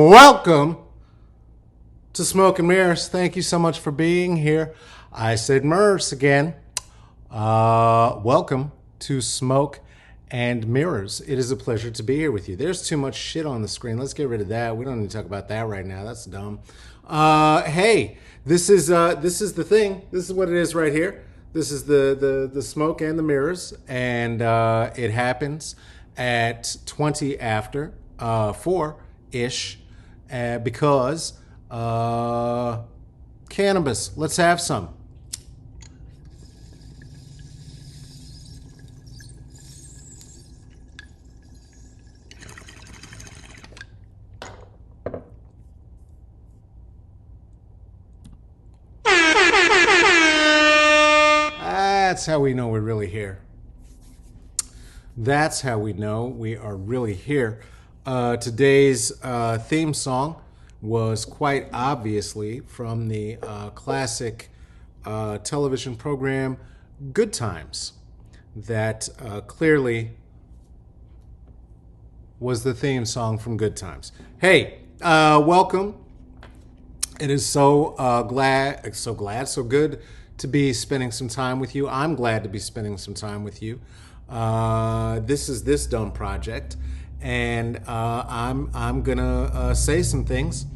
Welcome to Smoke and Mirrors. Thank you so much for being here. I said Mirrors again. Welcome to Smoke and Mirrors. It is a pleasure to be here with you. There's too much shit on the screen. Let's get rid of that. We don't need to talk about that right now. That's dumb. Hey, this is the thing. This is what it is right here. This is the Smoke and the Mirrors, and it happens at 20 after 4-ish because cannabis. Let's have some. That's how we know we're really here. That's how we know we are really here. Today's theme song was quite obviously from the classic television program Good Times. That clearly was the theme song from Good Times. Hey, welcome. It is so good to be spending some time with you. I'm glad to be spending some time with you. This is this dumb project, and I'm gonna say some things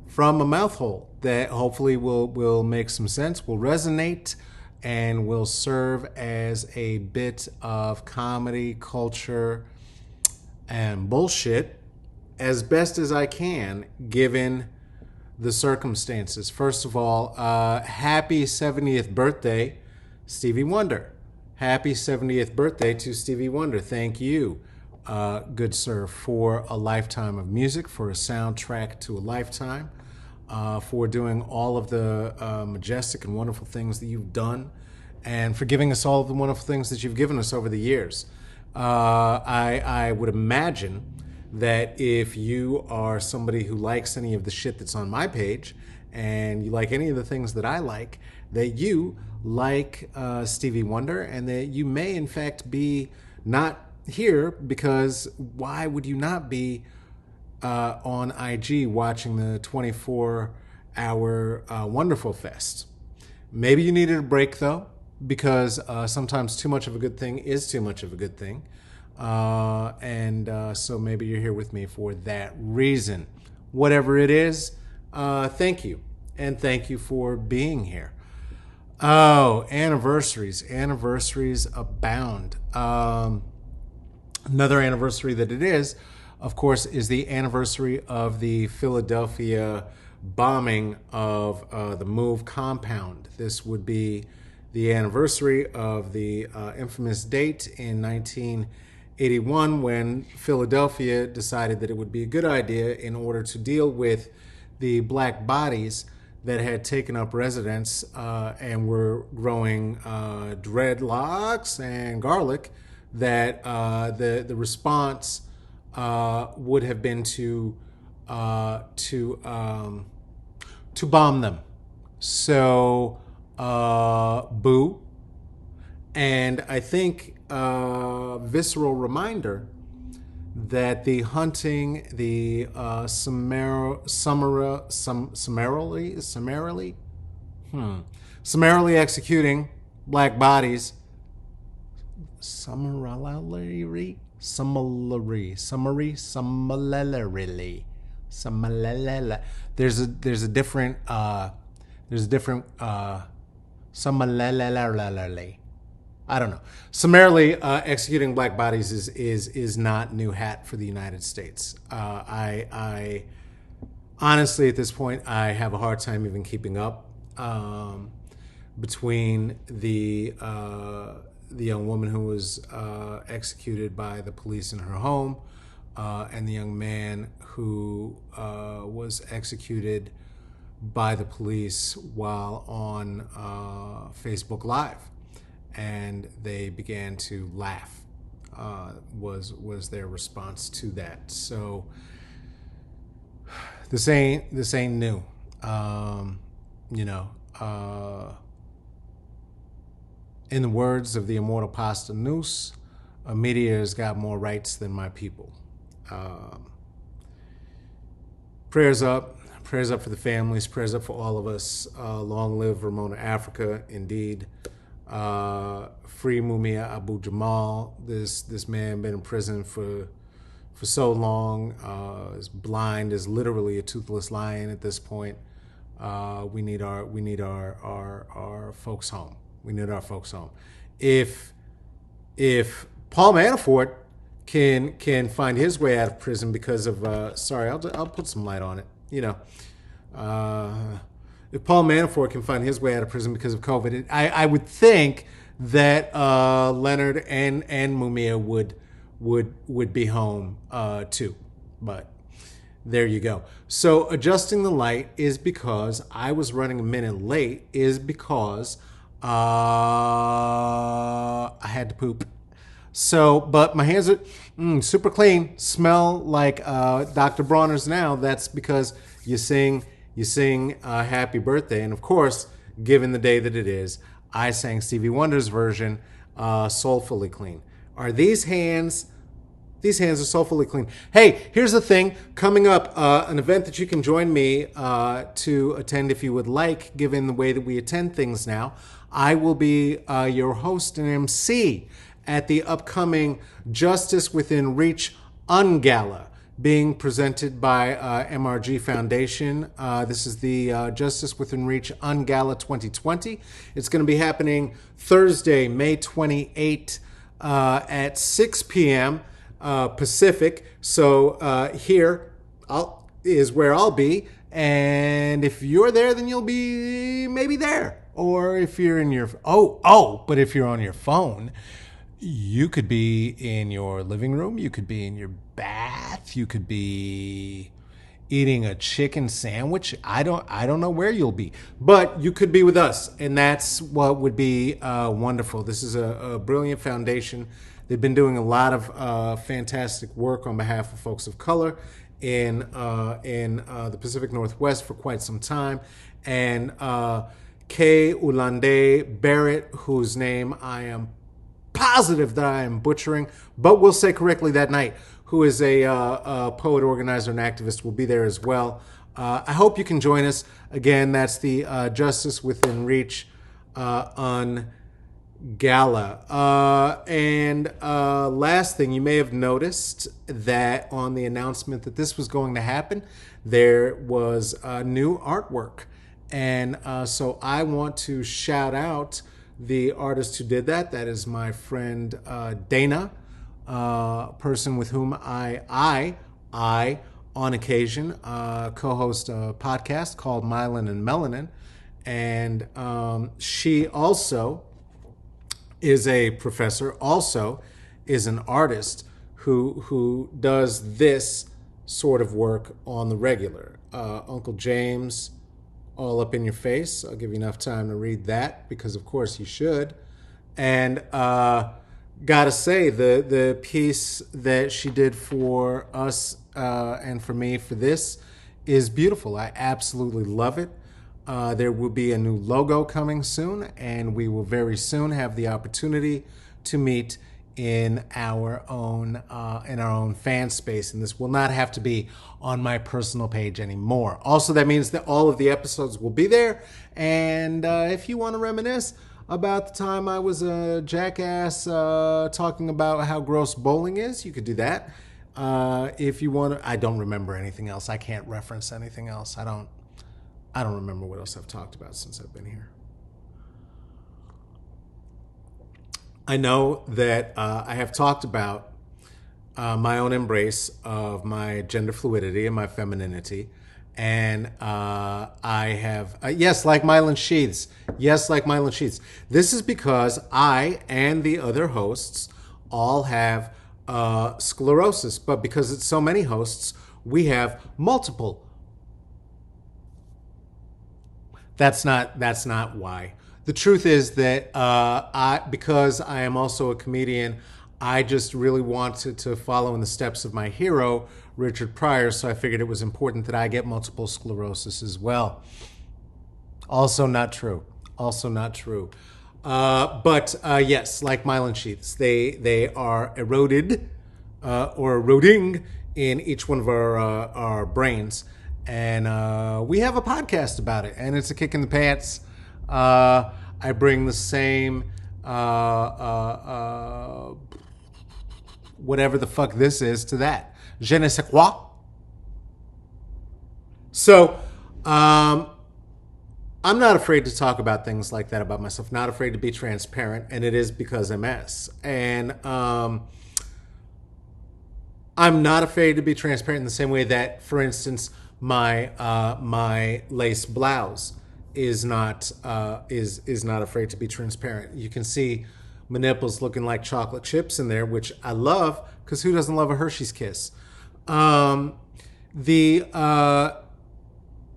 from a mouthhole that hopefully will make some sense, will resonate, and will serve as a bit of comedy, culture, and bullshit as best as I can, given the circumstances. First of all, happy 70th birthday, Stevie Wonder. Happy 70th birthday to Stevie Wonder. Thank you, good sir, for a lifetime of music, for a soundtrack to a lifetime, for doing all of the majestic and wonderful things that you've done, and for giving us all of the wonderful things that you've given us over the years. I would imagine that if you are somebody who likes any of the shit that's on my page and you like any of the things that I like, that you like Stevie Wonder, and that you may in fact be not here because why would you not be on IG watching the 24-hour Wonderful Fest? Maybe you needed a break though, because sometimes too much of a good thing is too much of a good thing. So maybe you're here with me for that reason. Whatever it is, thank you. And thank you for being here. Oh, anniversaries. Anniversaries abound. Another anniversary that it is, of course, is the anniversary of the Philadelphia bombing of the Move compound. This would be the anniversary of the infamous date in 1981 when Philadelphia decided that it would be a good idea, in order to deal with the black bodies that had taken up residence and were growing dreadlocks and garlic, that the response would have been to bomb them. So boo. And I think visceral reminder that the hunting, the summarily executing black bodies, summarily, there's a different summarily. I don't know. Summarily executing black bodies is not new hat for the United States. I honestly, at this point, I have a hard time even keeping up between the young woman who was executed by the police in her home, and the young man who was executed by the police while on Facebook Live, and they began to laugh. Was their response to that? So this ain't new. You know, in the words of the immortal Pasta Noose, a meteor's got more rights than my people. Prayers up for the families, prayers up for all of us. Long live Ramona Africa, indeed. Free Mumia Abu Jamal. This man been in prison for so long. Is blind, is literally a toothless lion at this point. We need our folks home. We need our folks home. If Paul Manafort can find his way out of prison because of I'll put some light on it. You know, if Paul Manafort can find his way out of prison because of COVID, I would think that Leonard and Mumia would be home too. But there you go. So adjusting the light is because I was running a minute late, is because I had to poop. So, but my hands are super clean, smell like Dr. Bronner's now. That's because you sing Happy Birthday. And of course, given the day that it is, I sang Stevie Wonder's version, Soulfully Clean. Are these hands... These hands are soulfully clean. Hey, here's the thing. Coming up, an event that you can join me to attend if you would like, given the way that we attend things now. I will be your host and MC at the upcoming Justice Within Reach Ungala, being presented by MRG Foundation. This is the Justice Within Reach Ungala 2020. It's going to be happening Thursday, May 28th at 6 p.m. Pacific. So here is where I'll be. And if you're there, then you'll be maybe there. Or if you're in your... but if you're on your phone... You could be in your living room. You could be in your bath. You could be eating a chicken sandwich. I don't know where you'll be, but you could be with us, and that's what would be wonderful. This is a brilliant foundation. They've been doing a lot of fantastic work on behalf of folks of color in the Pacific Northwest for quite some time, and Kay Ulande Barrett, whose name I am positive that I am butchering, but will say correctly that night, who is a poet, organizer, and activist, will be there as well. I hope you can join us. Again, that's the Justice Within Reach on Gala. And last thing, you may have noticed that on the announcement that this was going to happen, there was new artwork. And so I want to shout out the artist who did that. That is my friend Dana, person with whom I on occasion co-host a podcast called Myelin and Melanin, and she also is a professor, also is an artist who does this sort of work on the regular. Uncle James, all up in your face. I'll give you enough time to read that because, of course, you should. And gotta say, the piece that she did for us and for me for this is beautiful. I absolutely love it. There will be a new logo coming soon, and we will very soon have the opportunity to meet in our own fan space, and this will not have to be on my personal page anymore. Also, that means that all of the episodes will be there, and if you want to reminisce about the time I was a jackass talking about how gross bowling is, you could do that. If you want to, I don't remember anything else. I can't reference anything else. I don't remember what else I've talked about since I've been here. I know that I have talked about my own embrace of my gender fluidity and my femininity. And I have, yes, like Myelin Sheaths. Yes, like Myelin Sheaths. This is because I and the other hosts all have sclerosis. But because it's so many hosts, we have multiple. That's not why. The truth is that because I am also a comedian, I just really wanted to follow in the steps of my hero, Richard Pryor. So I figured it was important that I get multiple sclerosis as well. Also not true. Also not true. But yes, like myelin sheaths, they are eroded or eroding in each one of our brains. And we have a podcast about it, and it's a kick in the pants. I bring the same whatever the fuck this is to that. Je ne sais quoi. So, I'm not afraid to talk about things like that about myself. Not afraid to be transparent, and it is because MS. And I'm not afraid to be transparent in the same way that, for instance, my lace blouse is not afraid to be transparent. You can see my nipples looking like chocolate chips in there, which I love, because who doesn't love a Hershey's Kiss? The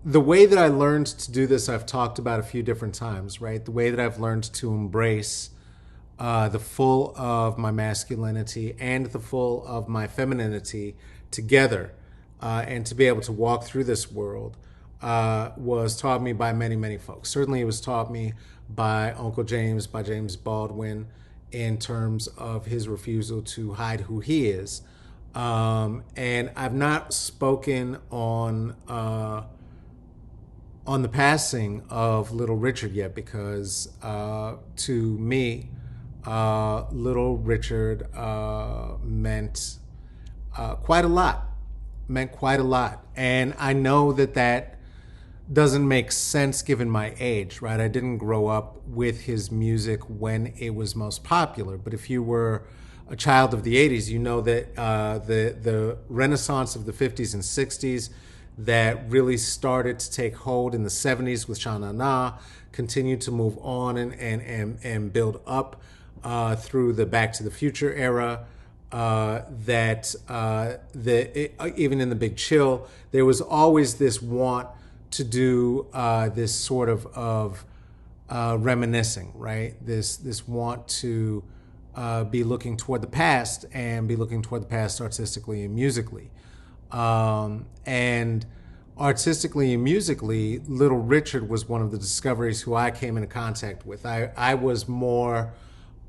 way that I learned to do this, I've talked about a few different times, right? The way that I've learned to embrace the full of my masculinity and the full of my femininity together, and to be able to walk through this world was taught me by many, many folks. Certainly it was taught me by Uncle James, by James Baldwin, in terms of his refusal to hide who he is. And I've not spoken on the passing of Little Richard yet, because to me, Little Richard meant quite a lot. And I know that doesn't make sense given my age, right? I didn't grow up with his music when it was most popular. But if you were a child of the 80s, you know that the renaissance of the 50s and 60s that really started to take hold in the 70s with Sha Na Na continued to move on and build up through the Back to the Future era. Even in the Big Chill, there was always this want to do this sort of reminiscing, right? This want to be looking toward the past and be looking toward the past artistically and musically. And artistically and musically, Little Richard was one of the discoveries who I came into contact with. I was more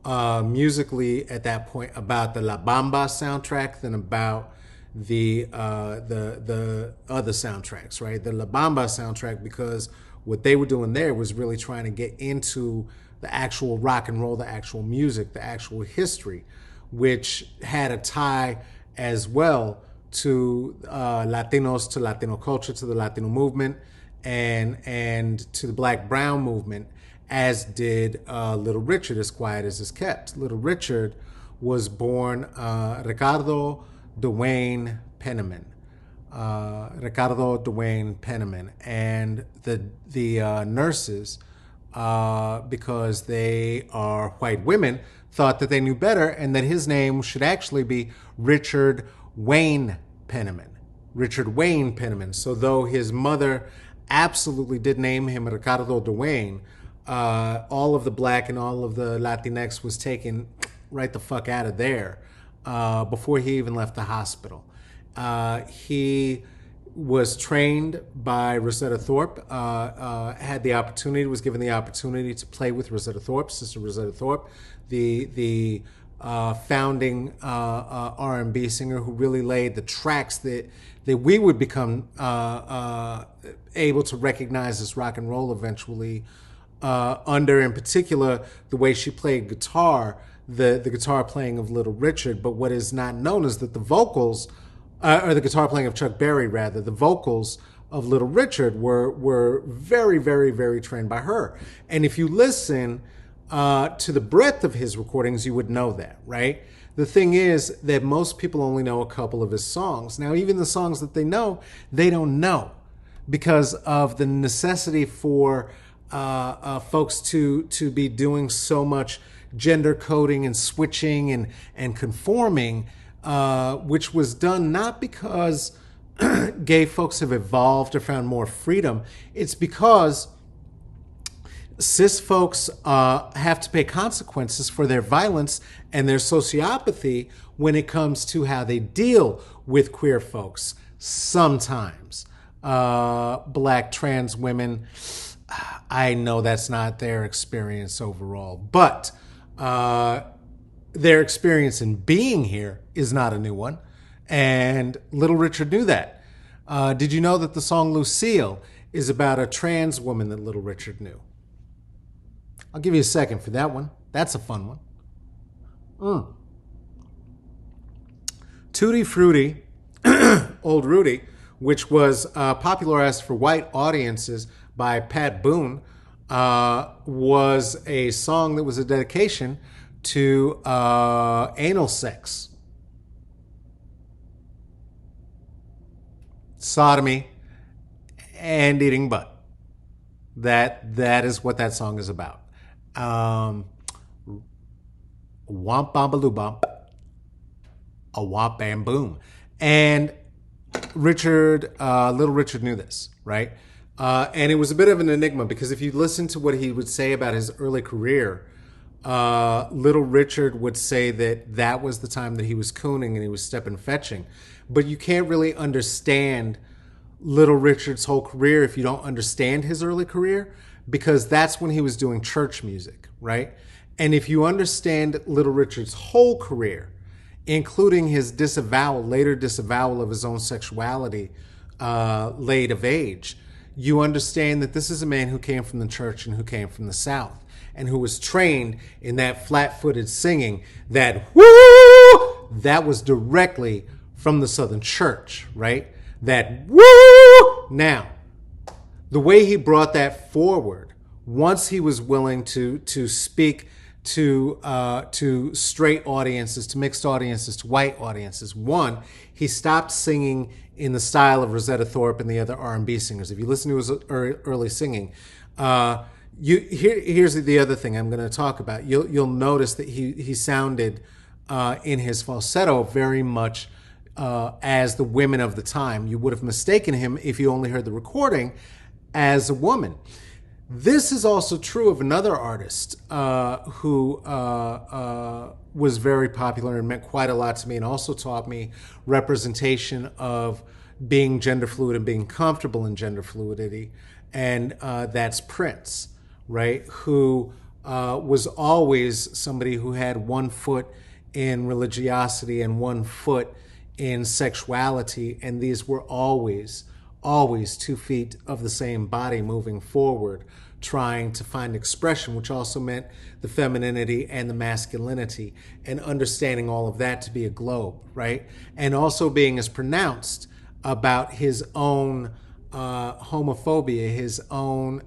musically at that point about the La Bamba soundtrack than about the other soundtracks, right? The La Bamba soundtrack, because what they were doing there was really trying to get into the actual rock and roll, the actual music, the actual history, which had a tie as well to Latinos, to Latino culture, to the Latino movement, and to the Black Brown movement, as did Little Richard, as quiet as is kept. Little Richard was born Ricardo Dwayne Penniman. Ricardo Dwayne Penniman. And the nurses, because they are white women, thought that they knew better and that his name should actually be Richard Wayne Penniman. Richard Wayne Penniman. So though his mother absolutely did name him Ricardo Dwayne, all of the black and all of the Latinx was taken right the fuck out of there before he even left the hospital. He was trained by Rosetta Thorpe, had the opportunity, was given the opportunity to play with Rosetta Thorpe, Sister Rosetta Thorpe, the founding R&B singer who really laid the tracks that we would become able to recognize as rock and roll eventually, under, in particular, the way she played guitar, the guitar playing of Little Richard. But what is not known is that the vocals, or the guitar playing of Chuck Berry, rather, the vocals of Little Richard were very, very, very trained by her. And if you listen to the breadth of his recordings, you would know that, right? The thing is that most people only know a couple of his songs. Now, even the songs that they know, they don't know, because of the necessity for folks to be doing so much gender coding and switching and conforming. which was done not because gay folks have evolved or found more freedom. It's because cis folks have to pay consequences for their violence and their sociopathy when it comes to how they deal with queer folks. Sometimes black trans women, I know that's not their experience overall, but their experience in being here is not a new one. And Little Richard knew that. Did you know that the song Lucille is about a trans woman that Little Richard knew? I'll give you a second for that one. That's a fun one. Tutti Frutti, Old Rudy, which was popularized for white audiences by Pat Boone, was a song that was a dedication to anal sex, sodomy, and eating butt. That is what that song is about. Womp bombaloo bump, a womp bam boom. And Little Richard knew this, right? And it was a bit of an enigma because if you listen to what he would say about his early career, Little Richard would say that was the time that he was cooning and he was stepping fetching. But you can't really understand Little Richard's whole career if you don't understand his early career, because that's when he was doing church music, right? And if you understand Little Richard's whole career, including his later disavowal of his own sexuality, late of age, you understand that this is a man who came from the church and who came from the South and who was trained in that flat-footed singing that woo, that was directly from the Southern church, right? That woo. Now, the way he brought that forward, once he was willing to speak to straight audiences, to mixed audiences, to white audiences. One, he stopped singing in the style of Rosetta Thorpe and the other R&B singers. If you listen to his early singing, here's the other thing I'm going to talk about. You'll notice that he sounded in his falsetto very much as the women of the time. You would have mistaken him if you only heard the recording as a woman. This is also true of another artist who was very popular and meant quite a lot to me and also taught me representation of being gender fluid and being comfortable in gender fluidity. And that's Prince, right? Who was always somebody who had one foot in religiosity and one foot in sexuality. And these were always 2 feet of the same body moving forward, trying to find expression, which also meant the femininity and the masculinity, and understanding all of that to be a globe, right? And also being as pronounced about his own homophobia, his own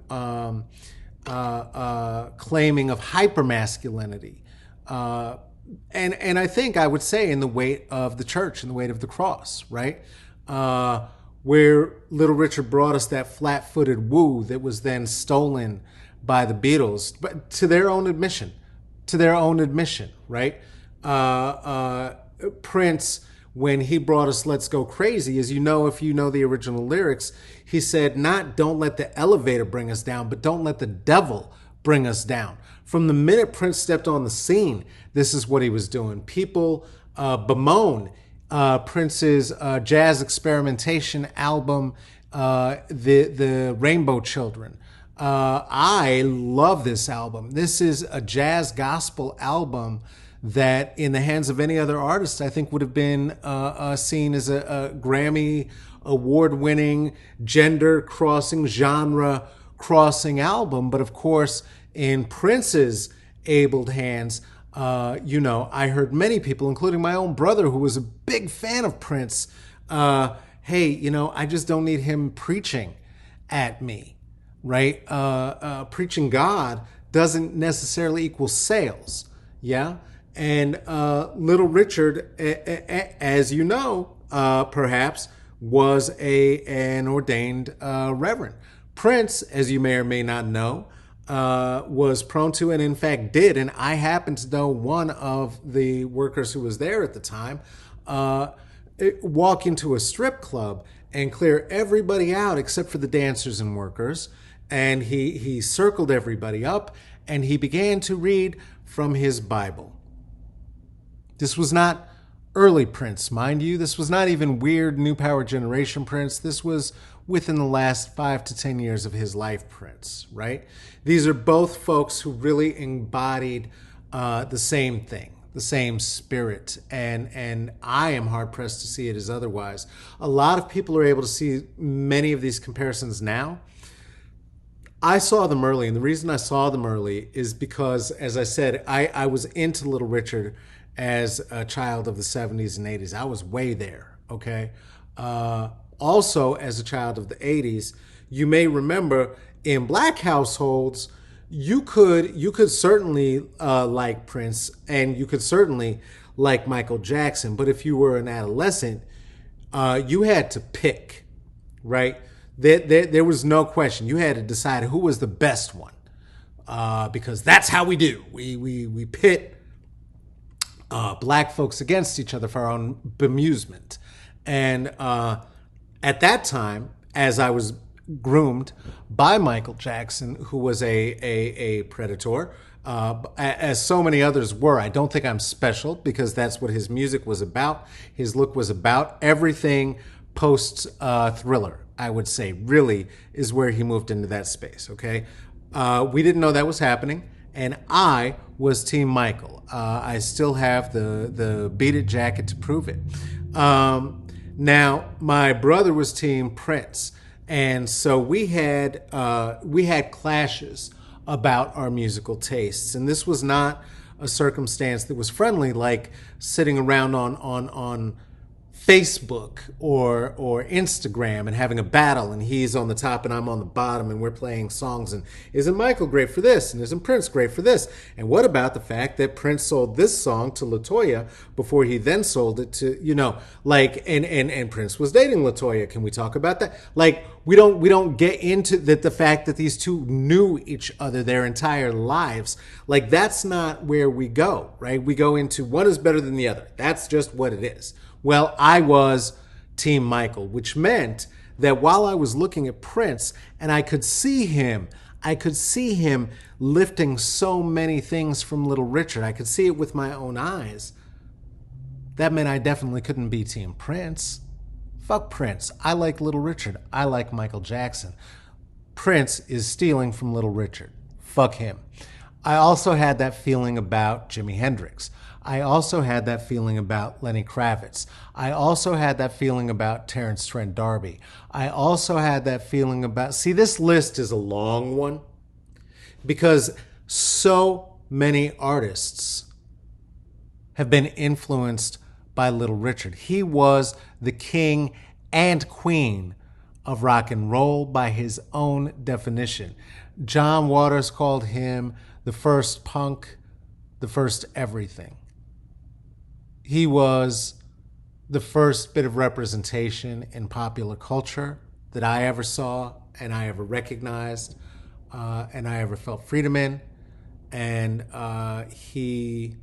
claiming of hypermasculinity. And I think I would say in the weight of the church, in the weight of the cross, right? Where Little Richard brought us that flat-footed woo that was then stolen by the Beatles, but to their own admission, right? Prince, when he brought us Let's Go Crazy, as you know, if you know the original lyrics, he said, not don't let the elevator bring us down, but don't let the devil bring us down. From the minute Prince stepped on the scene, this is what he was doing. People bemoan Prince's jazz experimentation album, the Rainbow Children. I love this album. This is a jazz gospel album that in the hands of any other artist, I think would have been seen as a Grammy award-winning, gender-crossing, genre-crossing album. But of course, in Prince's abled hands, I heard many people, including my own brother, who was a big fan of Prince, hey, I just don't need him preaching at me, right? Preaching God doesn't necessarily equal sales, yeah? And Little Richard, as you know, perhaps, was an ordained reverend. Prince, as you may or may not know, was prone to, and in fact did, and I happen to know one of the workers who was there at the time, walk into a strip club and clear everybody out except for the dancers and workers. And he circled everybody up and he began to read from his Bible. This was not early Prince, mind you. This was not even weird New Power Generation Prince. This was within the last 5 to 10 years of his life Prince, right? These are both folks who really embodied the same thing, the same spirit, and I am hard pressed to see it as otherwise. A lot of people are able to see many of these comparisons now. I saw them early, and the reason I saw them early is because, as I said, I was into Little Richard as a child of the 70s and 80s. I was way there, okay? Also, as a child of the 80s, you may remember in black households, you could certainly like Prince, and you could certainly like Michael Jackson. But if you were an adolescent, you had to pick, right? There was no question. You had to decide who was the best one, because that's how we do. We pit black folks against each other for our own bemusement. And at that time, as I was groomed by Michael Jackson, who was a predator, as so many others were. I don't think I'm special because that's what his music was about. His look was about. Everything post Thriller, I would say, really is where he moved into that space, okay? We didn't know that was happening, and I was Team Michael. I still have the Beat It jacket to prove it. Now, my brother was Team Prince, and so we had clashes about our musical tastes, and this was not a circumstance that was friendly, like sitting around on Facebook or Instagram and having a battle, and he's on the top and I'm on the bottom, and we're playing songs, and isn't Michael great for this, and isn't Prince great for this, and what about the fact that Prince sold this song to LaToya before he then sold it to, and Prince was dating LaToya. Can we talk about that? Like, we don't get into the fact that these two knew each other their entire lives. Like, that's not where we go, right? We go into one is better than the other. That's just what it is. Well, I was Team Michael, which meant that while I was looking at Prince and I could see him lifting so many things from Little Richard. I could see it with my own eyes. That meant I definitely couldn't be Team Prince. Fuck Prince. I like Little Richard. I like Michael Jackson. Prince is stealing from Little Richard. Fuck him. I also had that feeling about Jimi Hendrix. I also had that feeling about Lenny Kravitz. I also had that feeling about Terrence Trent D'Arby. I also had that feeling about... See, this list is a long one because so many artists have been influenced by Little Richard. He was the king and queen of rock and roll by his own definition. John Waters called him the first punk, the first everything. He was the first bit of representation in popular culture that I ever saw and I ever recognized and I ever felt freedom in. And he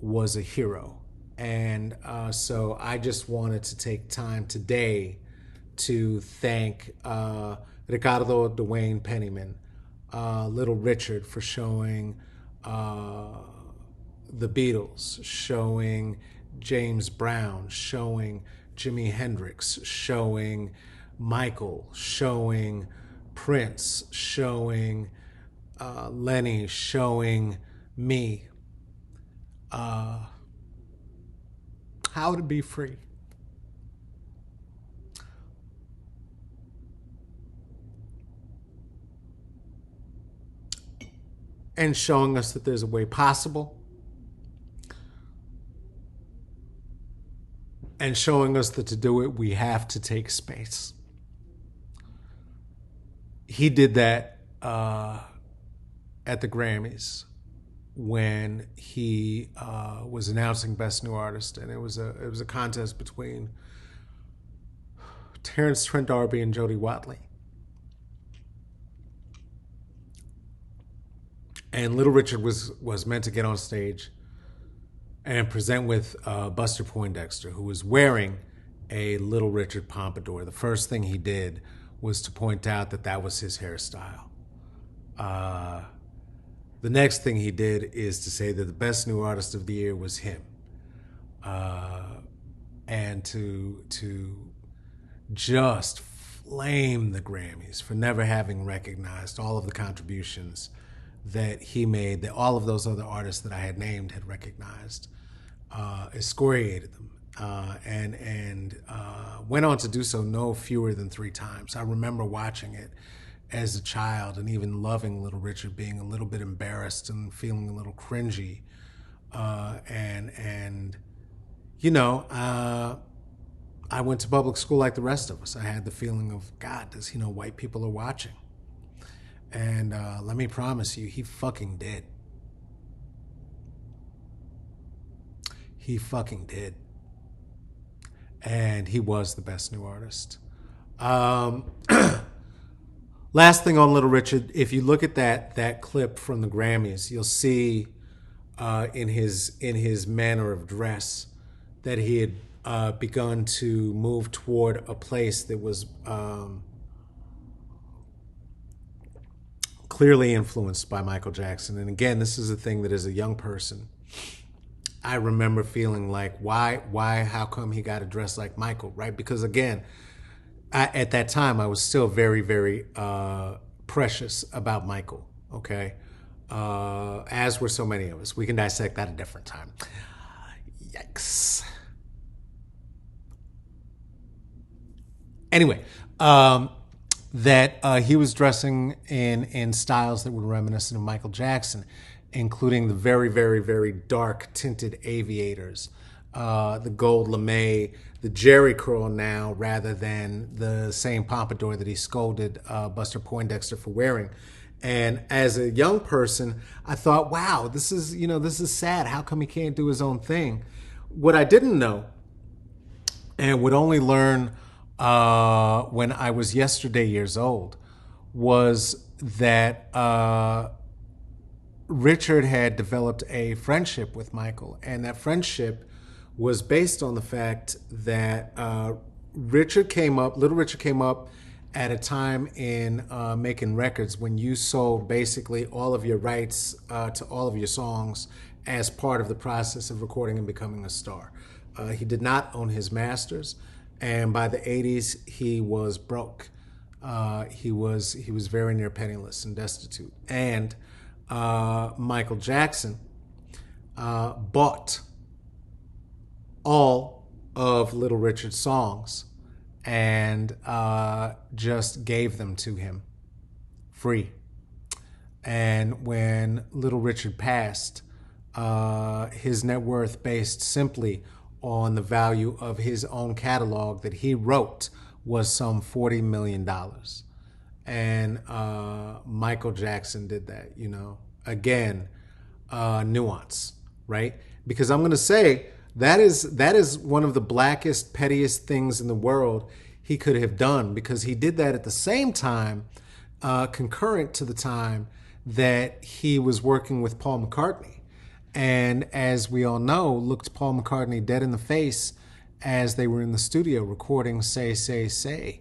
was a hero. And so I just wanted to take time today to thank Ricardo Dwayne Pennyman, Little Richard, for showing the Beatles, showing James Brown, showing Jimi Hendrix, showing Michael, showing Prince, showing Lenny, showing me how to be free. And showing us that there's a way possible. And showing us that to do it, we have to take space. He did that at the Grammys when he was announcing Best New Artist, and it was a contest between Terrence Trent D'Arby and Jody Watley. And Little Richard was meant to get on stage and present with Buster Poindexter, who was wearing a Little Richard pompadour. The first thing he did was to point out that that was his hairstyle. The next thing he did is to say that the best new artist of the year was him, and to just flame the Grammys for never having recognized all of the contributions that he made, that all of those other artists that I had named had recognized, excoriated them, and went on to do so no fewer than 3 times. I remember watching it as a child and even loving Little Richard, being a little bit embarrassed and feeling a little cringy, and you know, I went to public school like the rest of us. I had the feeling of, God, does he know white people are watching? And let me promise you, he fucking did. He fucking did. And he was the best new artist. Last thing on Little Richard, if you look at that clip from the Grammys, you'll see in his manner of dress that he had begun to move toward a place that was clearly influenced by Michael Jackson. And again, this is a thing that as a young person, I remember feeling like, why, how come he got to dress like Michael, right? Because again, at that time, I was still very, very precious about Michael, okay? As were so many of us. We can dissect that a different time. Yikes. Anyway, that he was dressing in styles that were reminiscent of Michael Jackson, including the very, very, very dark tinted aviators, the gold lame, the Jerry curl now, rather than the same pompadour that he scolded Buster Poindexter for wearing. And as a young person, I thought, wow, this is sad. How come he can't do his own thing? What I didn't know, and would only learn when I was yesterday years old, was that Richard had developed a friendship with Michael, and that friendship was based on the fact that Little Richard came up at a time in making records when you sold basically all of your rights to all of your songs as part of the process of recording and becoming a star. He did not own his masters, and by the 80s he was broke. He was very near penniless and destitute. And Michael Jackson bought all of Little Richard's songs and just gave them to him free. And when Little Richard passed, his net worth based simply on the value of his own catalog that he wrote was some $40 million. And Michael Jackson did that, Again, nuance, right? Because I'm going to say that is one of the blackest, pettiest things in the world he could have done, because he did that at the same time, concurrent to the time that he was working with Paul McCartney. And as we all know, looked Paul McCartney dead in the face as they were in the studio recording Say, Say, Say,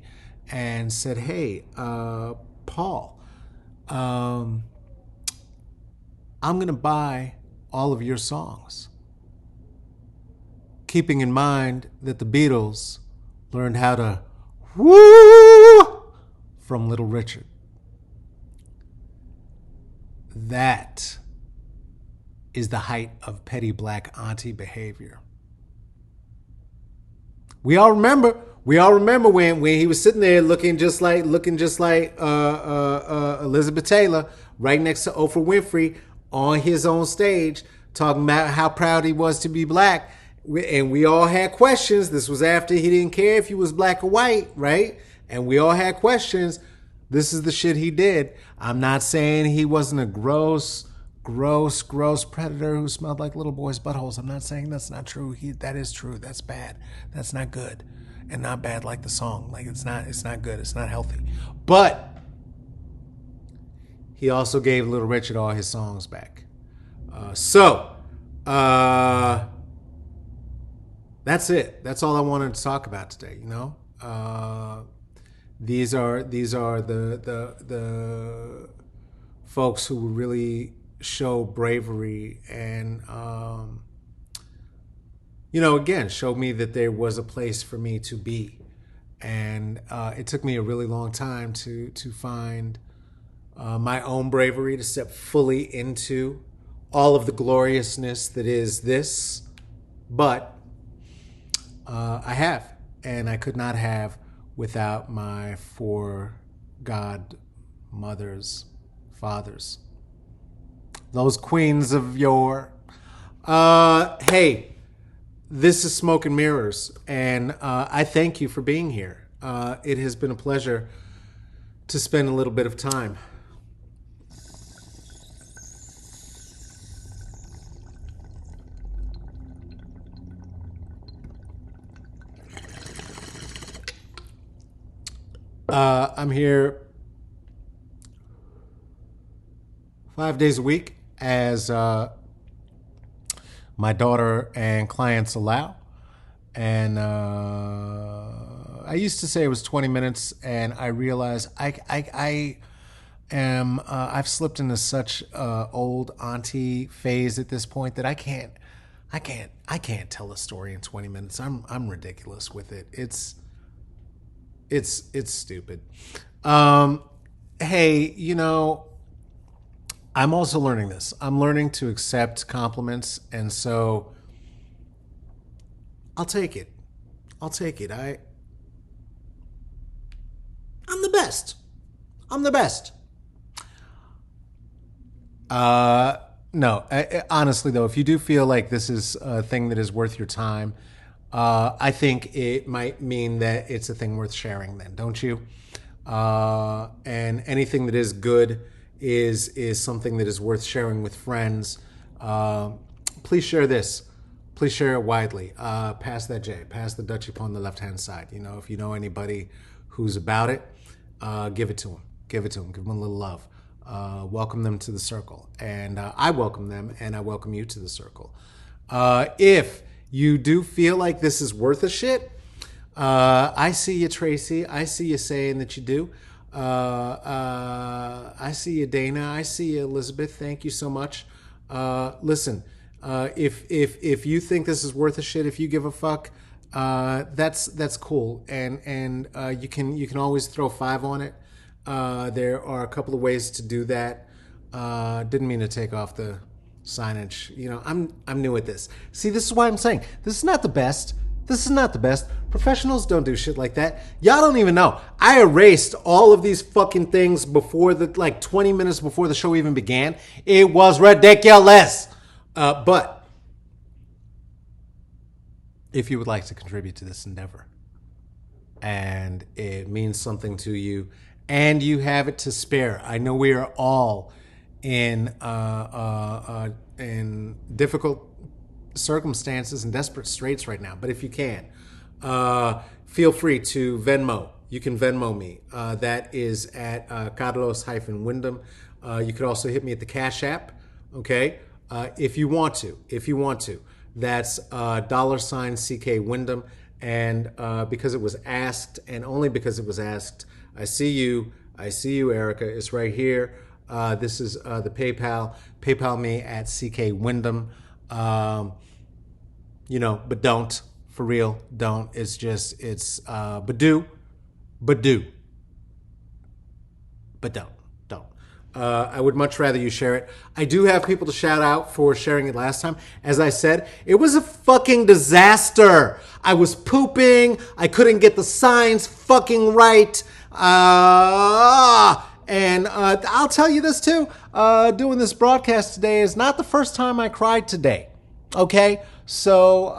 and said, hey, Paul, I'm going to buy all of your songs, keeping in mind that the Beatles learned how to woo from Little Richard. That is the height of petty black auntie behavior. We all remember when he was sitting there looking just like Elizabeth Taylor right next to Oprah Winfrey on his own stage, talking about how proud he was to be black. And we all had questions. This was after he didn't care if he was black or white, right? And we all had questions. This is the shit he did. I'm not saying he wasn't a gross predator who smelled like little boys' buttholes. I'm not saying that's not true. That is true. That's bad. That's not good. And not bad like the song. Like it's not good. It's not healthy. But he also gave Little Richard all his songs back. So Uh, that's it. That's all I wanted to talk about today. These are the folks who really show bravery and again showed me that there was a place for me to be, and it took me a really long time to find my own bravery to step fully into all of the gloriousness that is this, but I have, and I could not have without my four godmothers, fathers, those queens of yore. Hey, this is Smoke and Mirrors, and I thank you for being here. It has been a pleasure to spend a little bit of time. I'm here 5 days a week as my daughter and clients allow. And I used to say it was 20 minutes, and I realized I am I've slipped into such old auntie phase at this point that I can't tell a story in 20 minutes. I'm ridiculous with it. It's stupid. Um, hey, I'm also learning this. I'm learning to accept compliments, and so I'll take it. I'll take it. I'm the best. I'm the best. No, honestly though, if you do feel like this is a thing that is worth your time, I think it might mean that it's a thing worth sharing. Then, don't you? And anything that is good is something that is worth sharing with friends. Please share this. Please share it widely. Pass that J. Pass the Dutchie upon the left hand side. If you know anybody who's about it, give it to them. Give it to them. Give them a little love. Welcome them to the circle. And I welcome them, and I welcome you to the circle. If you do feel like this is worth a shit, I see you, Tracy. I see you saying that you do. I see you, Dana. I see you, Elizabeth. Thank you so much. Listen, if you think this is worth a shit, if you give a fuck, that's cool, and you can always throw 5 on it. There are a couple of ways to do that. Didn't mean to take off the signage. I'm new at this. See, this is why I'm saying this is not the best. This is not the best. Professionals don't do shit like that. Y'all don't even know. I erased all of these fucking things before 20 minutes before the show even began. It was ridiculous. But if you would like to contribute to this endeavor, and it means something to you, and you have it to spare, I know we are all in difficult circumstances and desperate straits right now. But if you can, feel free to Venmo. You can Venmo me. That is at Carlos-Wyndham. You could also hit me at the Cash App. Okay, if you want to. That's $CK Wyndham. And because it was asked, and only because it was asked, I see you, Erica. It's right here. This is the PayPal. PayPal me at CK Wyndham. But don't, for real, don't. It's but do, but don't. I would much rather you share it. I do have people to shout out for sharing it last time. As I said, it was a fucking disaster. I was pooping. I couldn't get the signs fucking right. And I'll tell you this too. Doing this broadcast today is not the first time I cried today. Okay? So,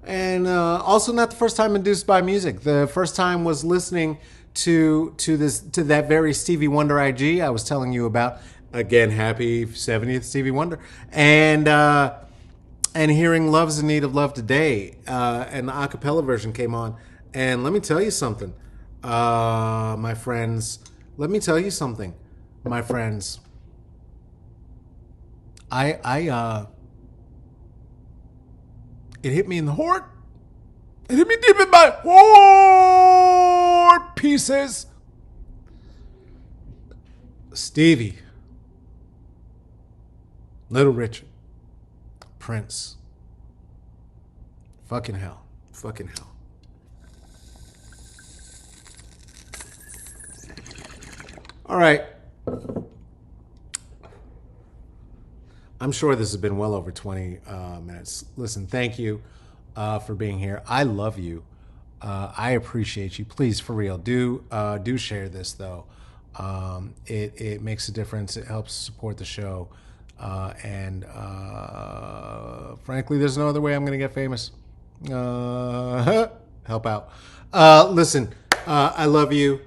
and also not the first time induced by music. The first time was listening to that very Stevie Wonder IG I was telling you about. Again, happy 70th Stevie Wonder. And hearing Love's in Need of Love Today, and the a cappella version came on. And let me tell you something, my friends. Let me tell you something, my friends. I It hit me in the heart. It hit me deep in my heart pieces. Stevie, Little Richard, Prince. Fucking hell. Fucking hell. All right. I'm sure this has been well over 20 minutes. Listen, thank you for being here. I love you. I appreciate you. Please, for real, do share this though. It makes a difference. It helps support the show, and frankly, there's no other way I'm going to get famous. Help out. Listen, I love you.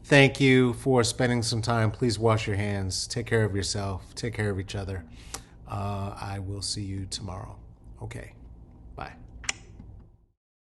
Thank you for spending some time. Please wash your hands. Take care of yourself. Take care of each other. I will see you tomorrow. Okay. Bye.